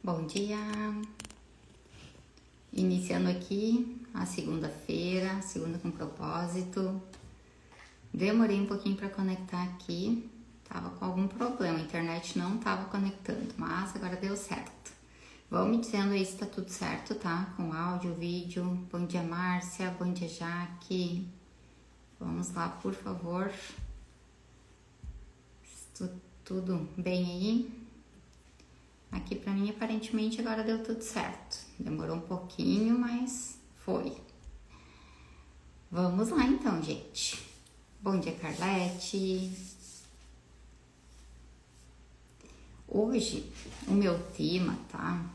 Bom dia! Iniciando aqui a segunda-feira, segunda com propósito. Demorei um pouquinho para conectar aqui, tava com algum problema, a internet não tava conectando, mas agora deu certo. Vão me dizendo aí se tá tudo certo, tá? Com áudio, vídeo. Bom dia, Márcia. Bom dia, Jaque. Vamos lá, por favor. Tudo bem aí? Aqui pra mim, aparentemente, agora deu tudo certo. Demorou um pouquinho, mas foi. Vamos lá, então, gente. Bom dia, Carlete. Hoje, o meu tema, tá?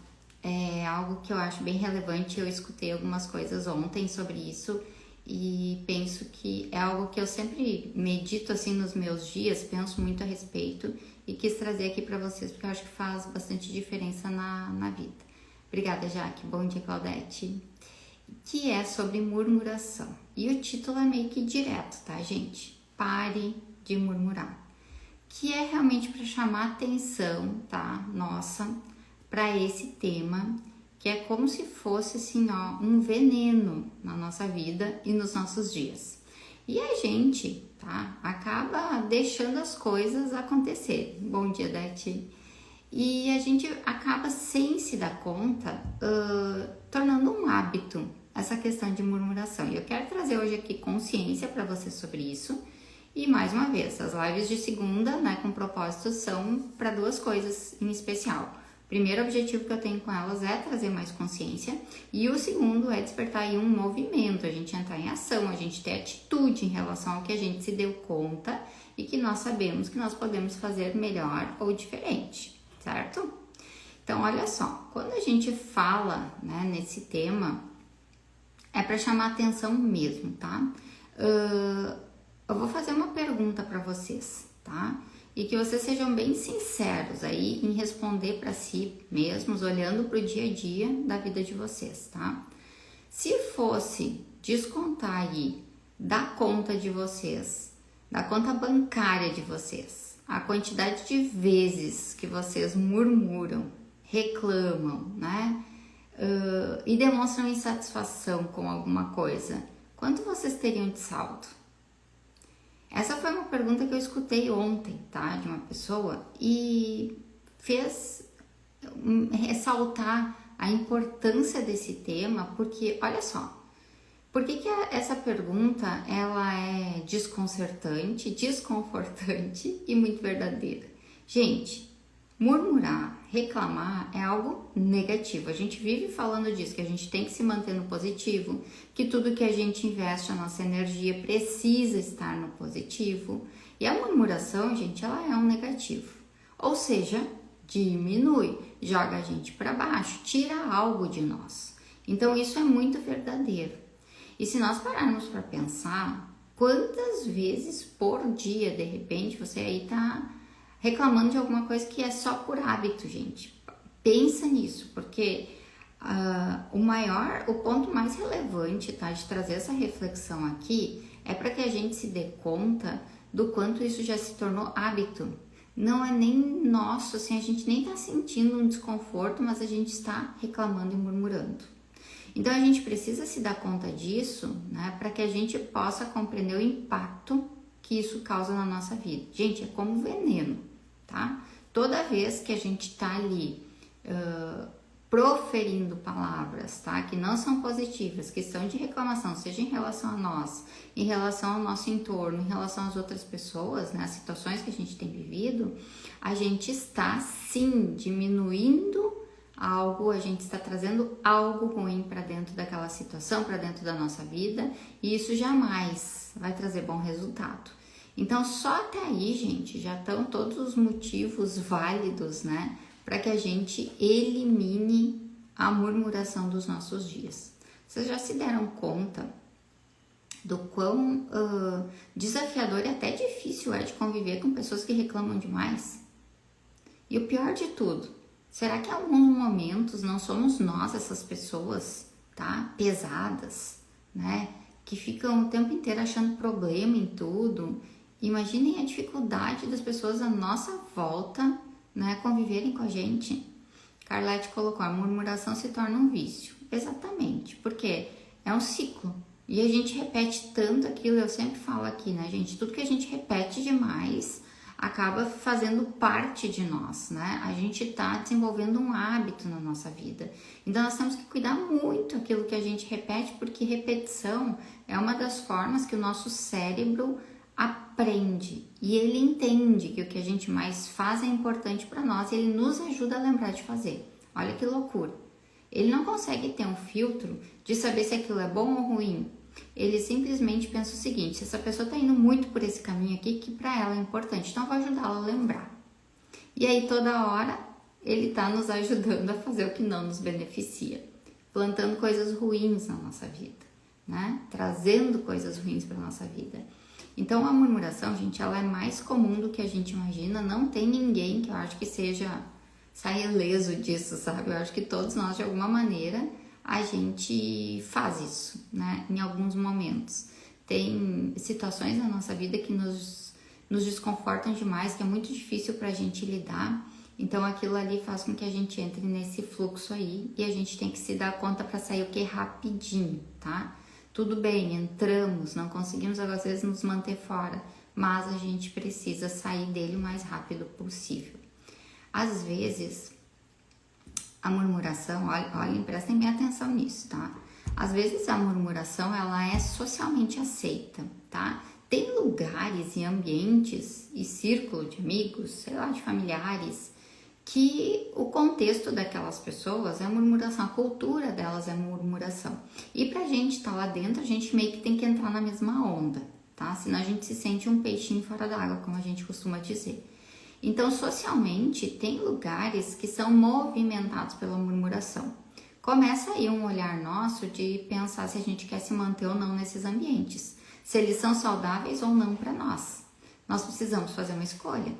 É algo que eu acho bem relevante. Eu escutei algumas coisas ontem sobre isso e penso que é algo que eu sempre medito assim nos meus dias, penso muito a respeito e quis trazer aqui para vocês porque eu acho que faz bastante diferença na vida. Obrigada, Jaque. Bom dia, Claudete. Que é sobre murmuração. E o título é meio que direto, tá, gente? Pare de murmurar. Que é realmente para chamar atenção, tá? Nossa, para esse tema, que é como se fosse assim, ó, um veneno na nossa vida e nos nossos dias. E a gente, tá, acaba deixando as coisas acontecer. Bom dia, Dete. E a gente acaba, sem se dar conta, tornando um hábito essa questão de murmuração. E eu quero trazer hoje aqui consciência para você sobre isso. E mais uma vez, as lives de segunda, né, com propósito, são para duas coisas em especial. O primeiro objetivo que eu tenho com elas é trazer mais consciência e o segundo é despertar aí um movimento, a gente entrar em ação, a gente ter atitude em relação ao que a gente se deu conta e que nós sabemos que nós podemos fazer melhor ou diferente, certo? Então, olha só, quando a gente fala, né, nesse tema, é para chamar atenção mesmo, tá? Eu vou fazer uma pergunta para vocês, tá? E que vocês sejam bem sinceros aí em responder para si mesmos, olhando para o dia a dia da vida de vocês, tá? Se fosse descontar aí da conta de vocês, da conta bancária de vocês, a quantidade de vezes que vocês murmuram, reclamam, né? E demonstram insatisfação com alguma coisa, quanto vocês teriam de saldo? Essa foi uma pergunta que eu escutei ontem, tá? De uma pessoa e fez ressaltar a importância desse tema, porque, olha só, por que essa pergunta, ela é desconcertante, desconfortante e muito verdadeira? Gente, murmurar, reclamar é algo negativo. A gente vive falando disso, que a gente tem que se manter no positivo, que tudo que a gente investe, a nossa energia precisa estar no positivo. E a murmuração, gente, ela é um negativo. Ou seja, diminui, joga a gente para baixo, tira algo de nós. Então isso é muito verdadeiro. E se nós pararmos para pensar, quantas vezes por dia, de repente, você aí tá reclamando de alguma coisa que é só por hábito, gente. Pensa nisso, porque o ponto mais relevante, tá, de trazer essa reflexão aqui é para que a gente se dê conta do quanto isso já se tornou hábito. Não é nem nosso, assim, a gente nem tá sentindo um desconforto, mas a gente está reclamando e murmurando. Então a gente precisa se dar conta disso, né, para que a gente possa compreender o impacto que isso causa na nossa vida. Gente, é como veneno, tá? Toda vez que a gente tá ali proferindo palavras, tá? Que não são positivas, que são de reclamação, seja em relação a nós, em relação ao nosso entorno, em relação às outras pessoas, né? As situações que a gente tem vivido, a gente está sim diminuindo algo, a gente está trazendo algo ruim para dentro daquela situação, para dentro da nossa vida, e isso jamais vai trazer bom resultado. Então, só até aí, gente, já estão todos os motivos válidos, né, para que a gente elimine a murmuração dos nossos dias. Vocês já se deram conta do quão desafiador e até difícil é de conviver com pessoas que reclamam demais? E o pior de tudo, será que em alguns momentos não somos nós essas pessoas, tá, pesadas, né, que ficam o tempo inteiro achando problema em tudo? Imaginem a dificuldade das pessoas à nossa volta, né, conviverem com a gente. Carlete colocou, a murmuração se torna um vício. Exatamente, porque é um ciclo. E a gente repete tanto aquilo, eu sempre falo aqui, né, gente? Tudo que a gente repete demais acaba fazendo parte de nós, né? A gente tá desenvolvendo um hábito na nossa vida. Então nós temos que cuidar muito aquilo que a gente repete, porque repetição é uma das formas que o nosso cérebro aprende e ele entende que o que a gente mais faz é importante para nós e ele nos ajuda a lembrar de fazer. Olha que loucura. Ele não consegue ter um filtro de saber se aquilo é bom ou ruim. Ele simplesmente pensa o seguinte, se essa pessoa está indo muito por esse caminho aqui, que para ela é importante, então eu vou ajudá-la a lembrar. E aí toda hora ele está nos ajudando a fazer o que não nos beneficia, plantando coisas ruins na nossa vida, né? Trazendo coisas ruins para nossa vida. Então a murmuração, gente, ela é mais comum do que a gente imagina, não tem ninguém que eu acho que saia ileso disso, sabe? Eu acho que todos nós, de alguma maneira, a gente faz isso, né? Em alguns momentos. Tem situações na nossa vida que nos desconfortam demais, que é muito difícil pra gente lidar. Então aquilo ali faz com que a gente entre nesse fluxo aí e a gente tem que se dar conta pra sair o que? Rapidinho, tá? Tudo bem, entramos, não conseguimos às vezes nos manter fora, mas a gente precisa sair dele o mais rápido possível. Às vezes, a murmuração, olhem, prestem bem atenção nisso, tá? Às vezes a murmuração, ela é socialmente aceita, tá? Tem lugares e ambientes e círculo de amigos, sei lá, de familiares, que o contexto daquelas pessoas é murmuração, a cultura delas é murmuração. E pra gente estar lá dentro, a gente meio que tem que entrar na mesma onda, tá? Senão a gente se sente um peixinho fora d'água, como a gente costuma dizer. Então, socialmente, tem lugares que são movimentados pela murmuração. Começa aí um olhar nosso de pensar se a gente quer se manter ou não nesses ambientes, se eles são saudáveis ou não para nós. Nós precisamos fazer uma escolha.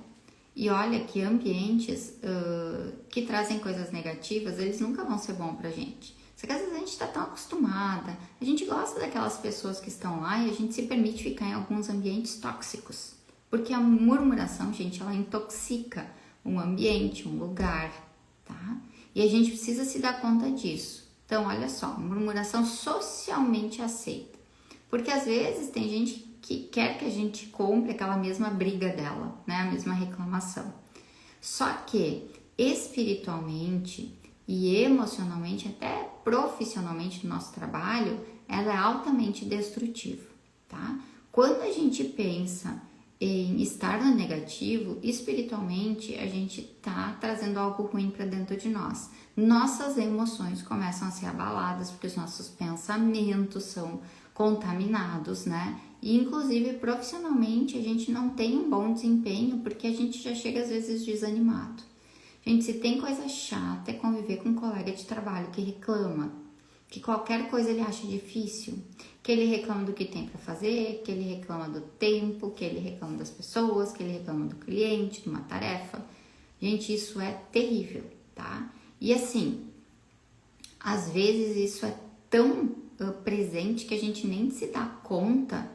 E olha que ambientes que trazem coisas negativas, eles nunca vão ser bons pra gente. Só que às vezes a gente está tão acostumada, a gente gosta daquelas pessoas que estão lá e a gente se permite ficar em alguns ambientes tóxicos. Porque a murmuração, gente, ela intoxica um ambiente, um lugar, tá? E a gente precisa se dar conta disso. Então, olha só, murmuração socialmente aceita. Porque às vezes tem gente que quer que a gente compre aquela mesma briga dela, né? A mesma reclamação. Só que espiritualmente e emocionalmente, até profissionalmente no nosso trabalho, ela é altamente destrutiva, tá? Quando a gente pensa em estar no negativo, espiritualmente a gente tá trazendo algo ruim para dentro de nós. Nossas emoções começam a ser abaladas porque os nossos pensamentos são contaminados, né? E inclusive profissionalmente a gente não tem um bom desempenho porque a gente já chega às vezes desanimado. Gente, se tem coisa chata é conviver com um colega de trabalho que reclama, que qualquer coisa ele acha difícil, que ele reclama do que tem para fazer, que ele reclama do tempo, que ele reclama das pessoas, que ele reclama do cliente, de uma tarefa. Gente, isso é terrível, tá? E assim, às vezes isso é tão presente que a gente nem se dá conta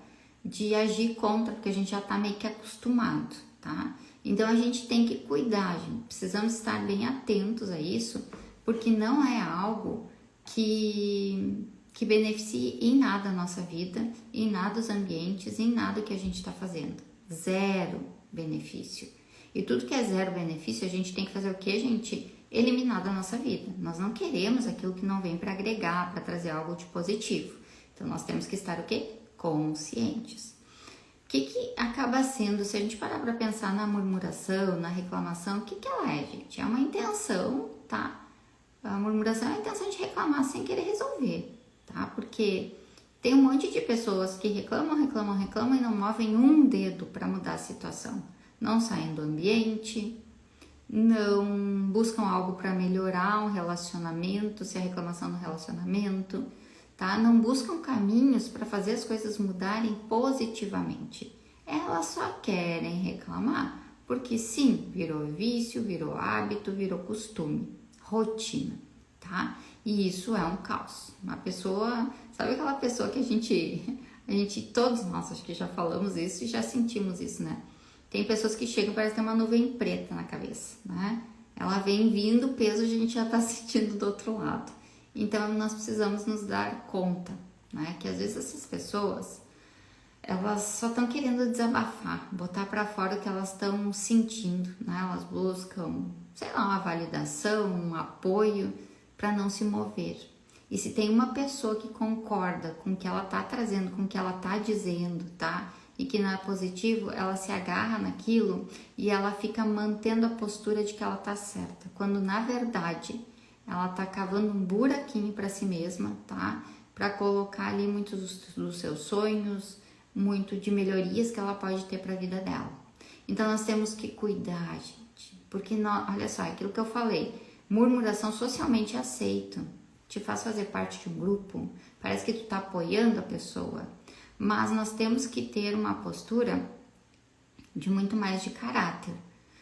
de agir contra, porque a gente já tá meio que acostumado, tá? Então a gente tem que cuidar, gente. Precisamos estar bem atentos a isso, porque não é algo que beneficie em nada a nossa vida, em nada os ambientes, em nada que a gente está fazendo. Zero benefício. E tudo que é zero benefício, a gente tem que fazer o quê, gente? Eliminar da nossa vida. Nós não queremos aquilo que não vem para agregar, para trazer algo de positivo. Então nós temos que estar o quê? Conscientes. O que acaba sendo, se a gente parar para pensar na murmuração, na reclamação, o que ela é, gente? É uma intenção, tá? A murmuração é a intenção de reclamar sem querer resolver, tá? Porque tem um monte de pessoas que reclamam e não movem um dedo para mudar a situação. Não saem do ambiente, não buscam algo para melhorar um relacionamento, se é reclamação no relacionamento, tá? Não buscam caminhos para fazer as coisas mudarem positivamente. Elas só querem reclamar, porque sim, virou vício, virou hábito, virou costume, rotina, tá? E isso é um caos. Uma pessoa, sabe aquela pessoa que a gente, todos nós, acho que já falamos isso e já sentimos isso, né? Tem pessoas que chegam e parece ter uma nuvem preta na cabeça, né? ela vem vindo, o peso a gente já tá sentindo do outro lado. Então nós precisamos nos dar conta, né? Que às vezes essas pessoas, elas só estão querendo desabafar, botar para fora o que elas estão sentindo, né? Elas buscam, sei lá, uma validação, um apoio para não se mover. E se tem uma pessoa que concorda com o que ela tá trazendo, com o que ela tá dizendo, tá? E que não é positivo, ela se agarra naquilo e ela fica mantendo a postura de que ela tá certa, quando na verdade ela tá cavando um buraquinho para si mesma, tá? Para colocar ali muitos dos seus sonhos, muito de melhorias que ela pode ter para a vida dela. Então nós temos que cuidar, gente, porque olha só, aquilo que eu falei, murmuração socialmente aceito, te faz fazer parte de um grupo, parece que tu tá apoiando a pessoa, mas nós temos que ter uma postura de muito mais de caráter.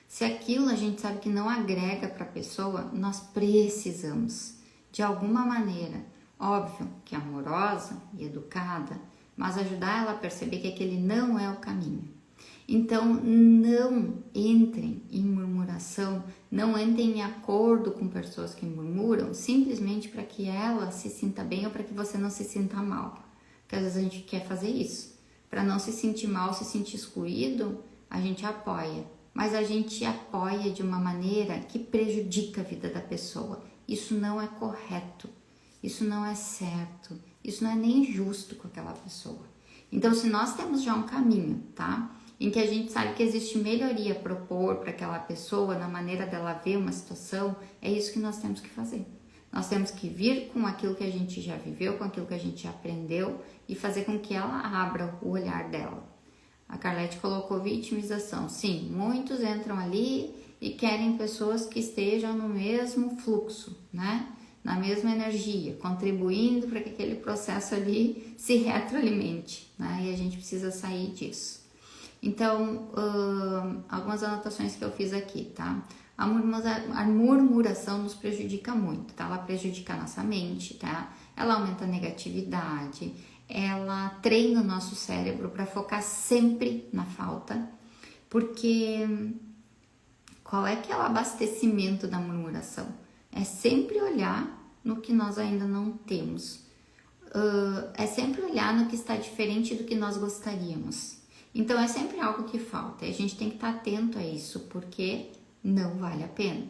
Se aquilo a gente sabe que não agrega para a pessoa, nós precisamos, de alguma maneira, óbvio que amorosa e educada, mas ajudar ela a perceber que aquele não é o caminho. Então, não entrem em murmuração, não entrem em acordo com pessoas que murmuram, simplesmente para que ela se sinta bem ou para que você não se sinta mal. Porque às vezes a gente quer fazer isso. Para não se sentir mal, se sentir excluído, a gente apoia. Mas a gente apoia de uma maneira que prejudica a vida da pessoa. Isso não é correto, isso não é certo, isso não é nem justo com aquela pessoa. Então, se nós temos já um caminho, tá? Em que a gente sabe que existe melhoria a propor para aquela pessoa, na maneira dela ver uma situação, é isso que nós temos que fazer. Nós temos que vir com aquilo que a gente já viveu, com aquilo que a gente já aprendeu e fazer com que ela abra o olhar dela. A Carlete colocou vitimização. Sim, muitos entram ali e querem pessoas que estejam no mesmo fluxo, né? Na mesma energia, contribuindo para que aquele processo ali se retroalimente, né? E a gente precisa sair disso. Então, algumas anotações que eu fiz aqui, tá? A murmuração nos prejudica muito, tá? Ela prejudica a nossa mente, tá? Ela aumenta a negatividade, ela treina o nosso cérebro para focar sempre na falta, porque qual é que é o abastecimento da murmuração? É sempre olhar no que nós ainda não temos, é sempre olhar no que está diferente do que nós gostaríamos. Então é sempre algo que falta e a gente tem que estar atento a isso, porque não vale a pena.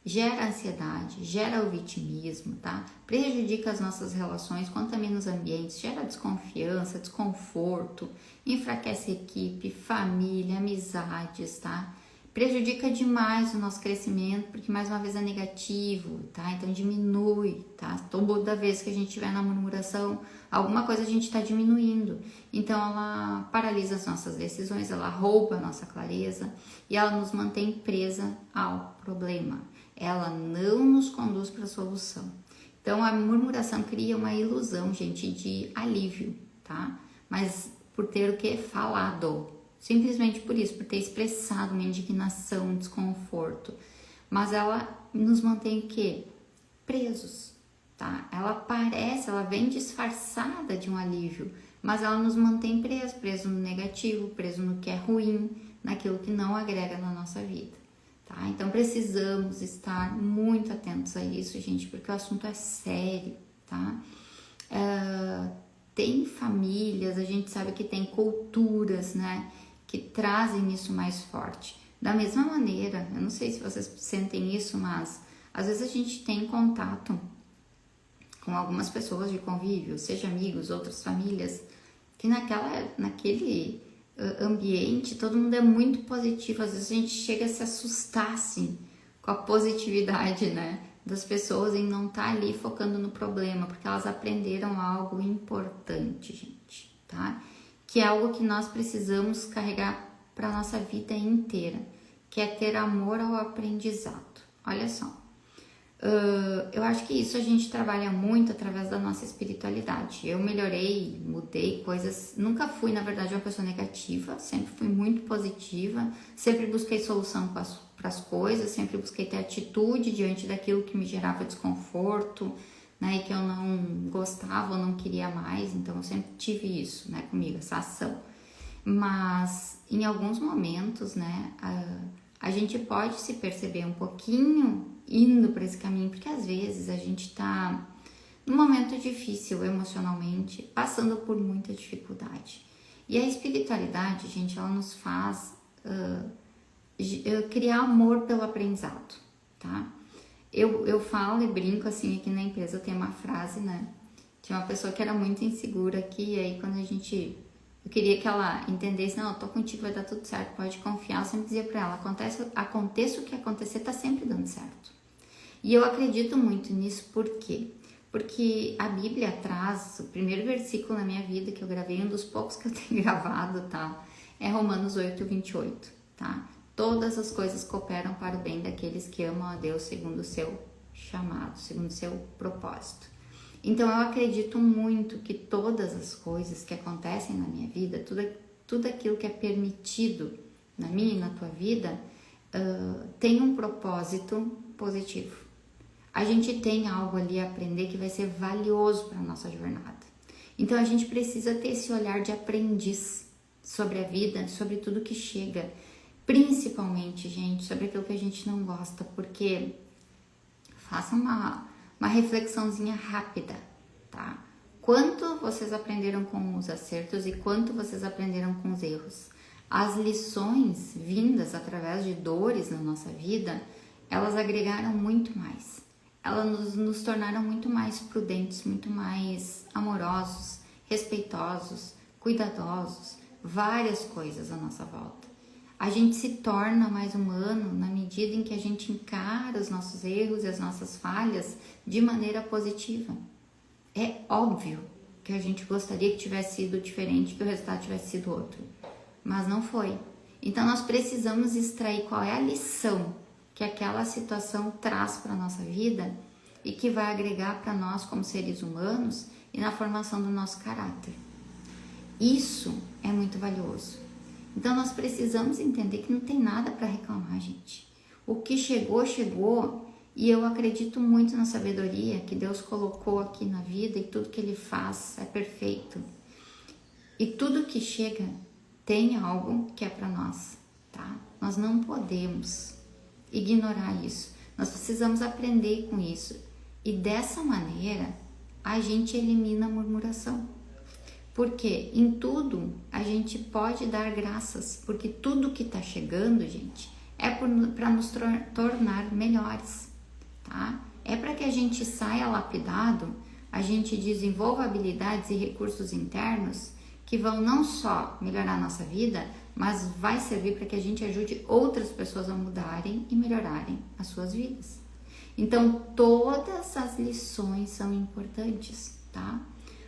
Gera ansiedade, gera o vitimismo, tá? Prejudica as nossas relações, contamina os ambientes, gera desconfiança, desconforto, enfraquece a equipe, família, amizades, tá? Prejudica demais o nosso crescimento, porque mais uma vez é negativo, tá? Então diminui, tá? Toda vez que a gente estiver na murmuração, alguma coisa a gente está diminuindo. Então ela paralisa as nossas decisões, ela rouba a nossa clareza e ela nos mantém presa ao problema. Ela não nos conduz para a solução. Então a murmuração cria uma ilusão, gente, de alívio, tá? Mas por ter o que? Falado. Simplesmente por isso, por ter expressado uma indignação, um desconforto. Mas ela nos mantém o quê? Presos, tá? Ela vem disfarçada de um alívio, mas ela nos mantém preso no negativo, preso no que é ruim, naquilo que não agrega na nossa vida, tá? Então precisamos estar muito atentos a isso, gente, porque o assunto é sério, tá? Tem famílias, a gente sabe que tem culturas, né, que trazem isso mais forte. Da mesma maneira, eu não sei se vocês sentem isso, mas às vezes a gente tem contato com algumas pessoas de convívio, seja amigos, outras famílias, que naquele ambiente todo mundo é muito positivo. Às vezes a gente chega a se assustar, assim, com a positividade, né, das pessoas em não estar ali focando no problema, porque elas aprenderam algo importante, gente, tá? Que é algo que nós precisamos carregar para a nossa vida inteira, que é ter amor ao aprendizado. Olha só, eu acho que isso a gente trabalha muito através da nossa espiritualidade. Eu melhorei, mudei coisas, nunca fui, na verdade, uma pessoa negativa, sempre fui muito positiva, sempre busquei solução para as coisas, sempre busquei ter atitude diante daquilo que me gerava desconforto, né, e que eu não gostava, ou não queria mais. Então eu sempre tive isso, né, comigo, essa ação. Mas em alguns momentos, né, a gente pode se perceber um pouquinho indo para esse caminho, porque às vezes a gente tá num momento difícil emocionalmente, passando por muita dificuldade. E a espiritualidade, gente, ela nos faz criar amor pelo aprendizado, tá? Eu falo e brinco assim, aqui na empresa tem uma frase, né? Tinha uma pessoa que era muito insegura aqui, e aí quando eu queria que ela entendesse, não, eu tô contigo, vai dar tudo certo, pode confiar. Eu sempre dizia pra ela, aconteça o que acontecer, tá sempre dando certo. E eu acredito muito nisso, por quê? Porque a Bíblia traz, o primeiro versículo na minha vida que eu gravei, um dos poucos que eu tenho gravado, tá? É Romanos 8:28, tá? Todas as coisas cooperam para o bem daqueles que amam a Deus segundo o seu chamado, segundo o seu propósito. Então eu acredito muito que todas as coisas que acontecem na minha vida, tudo aquilo que é permitido na minha e na tua vida, tem um propósito positivo. A gente tem algo ali a aprender que vai ser valioso para a nossa jornada. Então a gente precisa ter esse olhar de aprendiz sobre a vida, sobre tudo que chega, principalmente, gente, sobre aquilo que a gente não gosta, porque faça uma reflexãozinha rápida, tá? Quanto vocês aprenderam com os acertos e quanto vocês aprenderam com os erros? As lições vindas através de dores na nossa vida, elas agregaram muito mais. Elas nos tornaram muito mais prudentes, muito mais amorosos, respeitosos, cuidadosos, várias coisas à nossa volta. A gente se torna mais humano na medida em que a gente encara os nossos erros e as nossas falhas de maneira positiva. É óbvio que a gente gostaria que tivesse sido diferente, que o resultado tivesse sido outro, mas não foi. Então nós precisamos extrair qual é a lição que aquela situação traz para a nossa vida e que vai agregar para nós como seres humanos e na formação do nosso caráter. Isso é muito valioso. Então nós precisamos entender que não tem nada para reclamar, gente. O que chegou, chegou, e eu acredito muito na sabedoria que Deus colocou aqui na vida, e tudo que Ele faz é perfeito. E tudo que chega tem algo que é para nós, tá? Nós não podemos ignorar isso. Nós precisamos aprender com isso. E dessa maneira, a gente elimina a murmuração. Porque em tudo a gente pode dar graças, porque tudo que está chegando, gente, é para nos tornar melhores, tá? É para que a gente saia lapidado, a gente desenvolva habilidades e recursos internos que vão não só melhorar a nossa vida, mas vai servir para que a gente ajude outras pessoas a mudarem e melhorarem as suas vidas. Então, todas as lições são importantes, tá?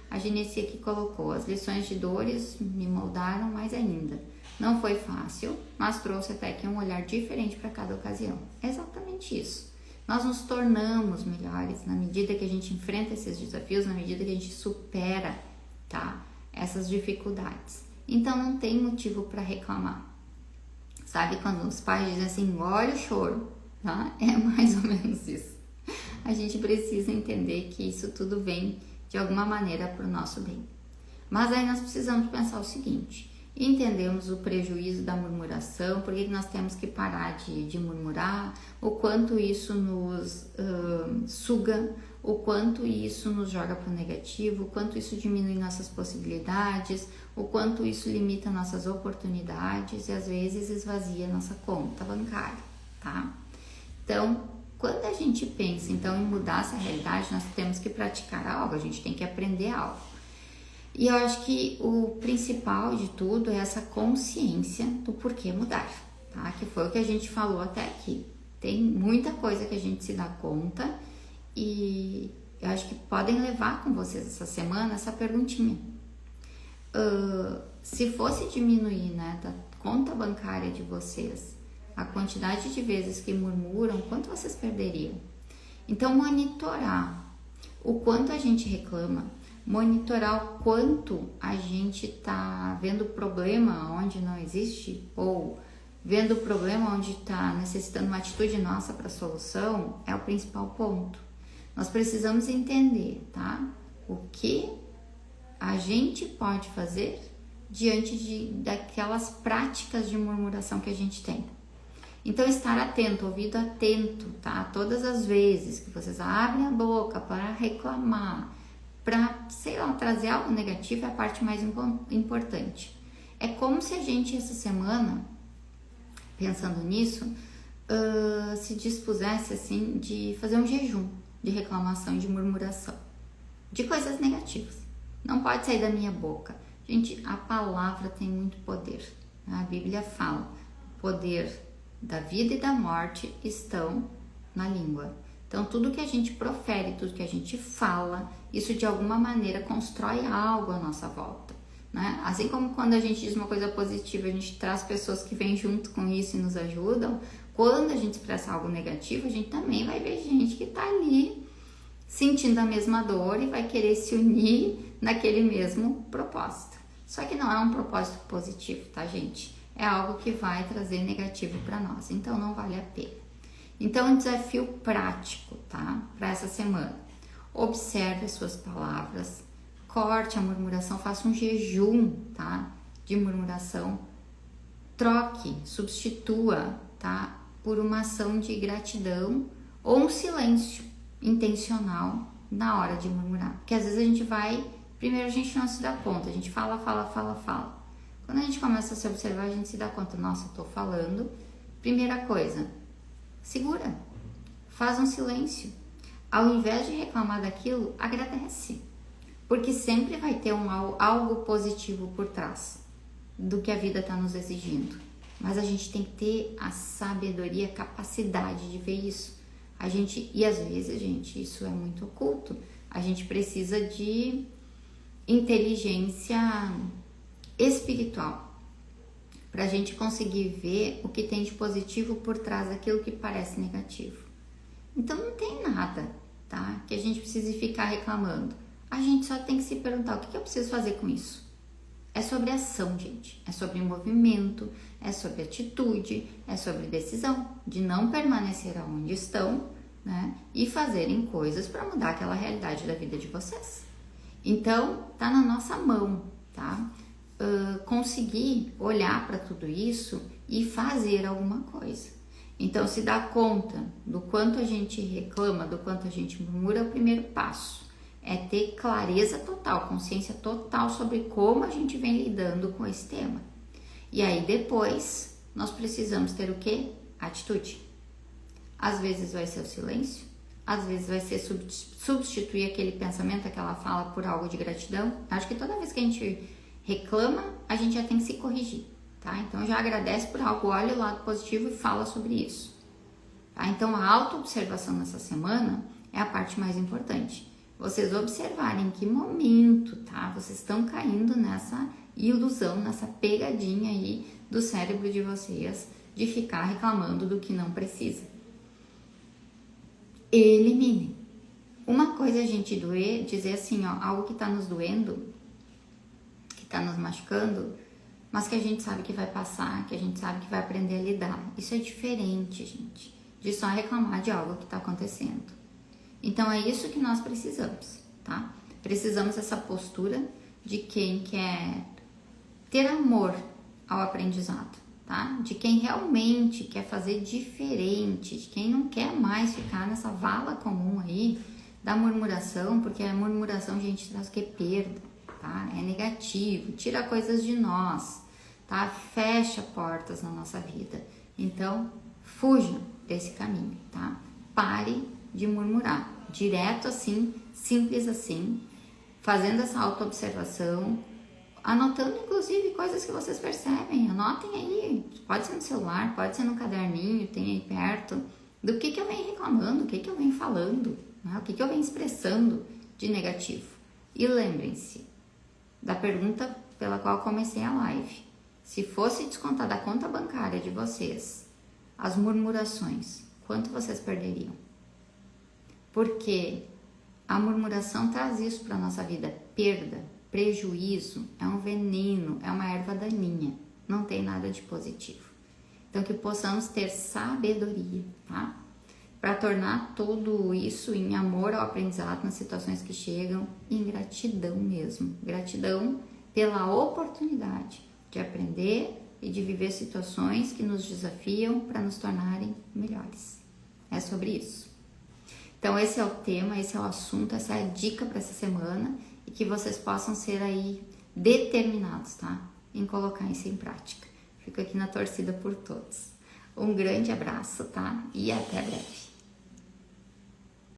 A Genesi aqui colocou, as lições de dores me moldaram mais ainda. Não foi fácil, mas trouxe até aqui um olhar diferente para cada ocasião. É exatamente isso. Nós nos tornamos melhores na medida que a gente enfrenta esses desafios, na medida que a gente supera, tá, essas dificuldades. Então não tem motivo para reclamar. Sabe quando os pais dizem assim, engole o choro, tá? É mais ou menos isso. A gente precisa entender que isso tudo vem de alguma maneira para o nosso bem. Mas aí nós precisamos pensar o seguinte, entendemos o prejuízo da murmuração, por que nós temos que parar de murmurar, o quanto isso nos suga, o quanto isso nos joga para o negativo, o quanto isso diminui nossas possibilidades, o quanto isso limita nossas oportunidades e às vezes esvazia nossa conta bancária, tá? Então, quando a gente pensa então em mudar essa realidade, nós temos que praticar algo, a gente tem que aprender algo. E eu acho que o principal de tudo é essa consciência do porquê mudar, tá? Que foi o que a gente falou até aqui. Tem muita coisa que a gente se dá conta e eu acho que podem levar com vocês essa semana essa perguntinha. Se fosse diminuir, né, da conta bancária de vocês, a quantidade de vezes que murmuram, quanto vocês perderiam? Então, monitorar o quanto a gente reclama, monitorar o quanto a gente está vendo problema onde não existe ou vendo o problema onde está necessitando uma atitude nossa para solução, é o principal ponto. Nós precisamos entender, tá? O que a gente pode fazer diante daquelas práticas de murmuração que a gente tem. Então, estar atento, ouvido atento, tá? Todas as vezes que vocês abrem a boca para reclamar, para, sei lá, trazer algo negativo, é a parte mais importante. É como se a gente, essa semana, pensando nisso, se dispusesse, assim, de fazer um jejum de reclamação, de murmuração, de coisas negativas. Não pode sair da minha boca. Gente, a palavra tem muito poder. A Bíblia fala, o poder da vida e da morte estão na língua. Então, tudo que a gente profere, tudo que a gente fala, isso de alguma maneira constrói algo à nossa volta, né? Assim como quando a gente diz uma coisa positiva, a gente traz pessoas que vêm junto com isso e nos ajudam. Quando a gente expressa algo negativo, a gente também vai ver gente que tá ali sentindo a mesma dor e vai querer se unir naquele mesmo propósito. Só que não é um propósito positivo, tá, gente? É algo que vai trazer negativo para nós, então não vale a pena. Então, um desafio prático, tá? Para essa semana. Observe as suas palavras, corte a murmuração, faça um jejum, tá? De murmuração. Troque, substitua, tá? Por uma ação de gratidão ou um silêncio intencional na hora de murmurar. Porque às vezes a gente vai, primeiro a gente não se dá conta, a gente fala. Quando a gente começa a se observar, a gente se dá conta, nossa, eu tô falando. Primeira coisa, segura, faz um silêncio. Ao invés de reclamar daquilo, agradece. Porque sempre vai ter algo positivo por trás do que a vida está nos exigindo. Mas a gente tem que ter a sabedoria, a capacidade de ver isso. E às vezes, gente, isso é muito oculto. A gente precisa de inteligência espiritual para a gente conseguir ver o que tem de positivo por trás daquilo que parece negativo. Então não tem nada, tá? Que a gente precise ficar reclamando. A gente só tem que se perguntar o que eu preciso fazer com isso. É sobre ação, gente. É sobre movimento, é sobre atitude, é sobre decisão de não permanecer onde estão, né? E fazerem coisas para mudar aquela realidade da vida de vocês. Então, tá na nossa mão, tá? Conseguir olhar para tudo isso e fazer alguma coisa. Então, se dar conta do quanto a gente reclama, do quanto a gente murmura, é o primeiro passo. É ter clareza total, consciência total sobre como a gente vem lidando com esse tema. E aí depois nós precisamos ter o quê? Atitude. Às vezes vai ser o silêncio, às vezes vai ser substituir aquele pensamento, aquela fala por algo de gratidão. Acho que toda vez que a gente reclama, a gente já tem que se corrigir, tá? Então já agradece por algo, olha o lado positivo e fala sobre isso. Tá? Então a autoobservação nessa semana é a parte mais importante. Vocês observarem em que momento, tá? Vocês estão caindo nessa ilusão, nessa pegadinha aí do cérebro de vocês de ficar reclamando do que não precisa. Eliminem. Uma coisa é a gente dizer assim, ó, algo que tá nos doendo, que tá nos machucando, mas que a gente sabe que vai passar, que a gente sabe que vai aprender a lidar. Isso é diferente, gente, de só reclamar de algo que tá acontecendo. Então, é isso que nós precisamos, tá? Precisamos dessa postura de quem quer ter amor ao aprendizado, tá? De quem realmente quer fazer diferente, de quem não quer mais ficar nessa vala comum aí da murmuração, porque a murmuração, gente, traz o que? Perda, tá? É negativo, tira coisas de nós, tá? Fecha portas na nossa vida. Então, fuja desse caminho, tá? Pare de murmurar, direto assim, simples assim, fazendo essa autoobservação, anotando inclusive coisas que vocês percebem, anotem aí, pode ser no celular, pode ser no caderninho, tem aí perto, do que eu venho reclamando, o que eu venho falando, né? O que eu venho expressando de negativo. E lembrem-se da pergunta pela qual eu comecei a live, se fosse descontar da conta bancária de vocês as murmurações, quanto vocês perderiam? Porque a murmuração traz isso para a nossa vida, perda, prejuízo, é um veneno, é uma erva daninha, não tem nada de positivo. Então que possamos ter sabedoria, tá? Para tornar tudo isso em amor ao aprendizado nas situações que chegam, em gratidão mesmo, gratidão pela oportunidade de aprender, e de viver situações que nos desafiam para nos tornarem melhores. É sobre isso. Então esse é o tema, esse é o assunto, essa é a dica para essa semana e que vocês possam ser aí determinados, tá? Em colocar isso em prática. Fico aqui na torcida por todos. Um grande abraço, tá? E até breve.